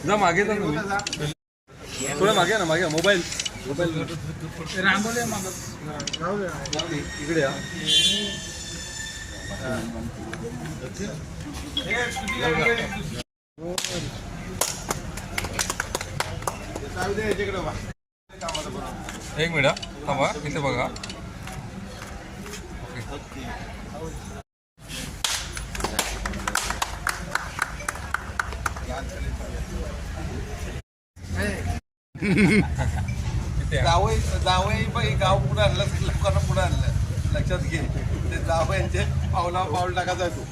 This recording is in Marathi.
जा मागे जा थोडं मागे ना मागे मोबाईल रांगोळी इकडे या एक मिनिट थांबा इथे बघा जावई गाव पुढे आणलं लोकांना पुढे आणलं लक्षात घे ते जावयांचे पावला पाऊल टाकायचा तू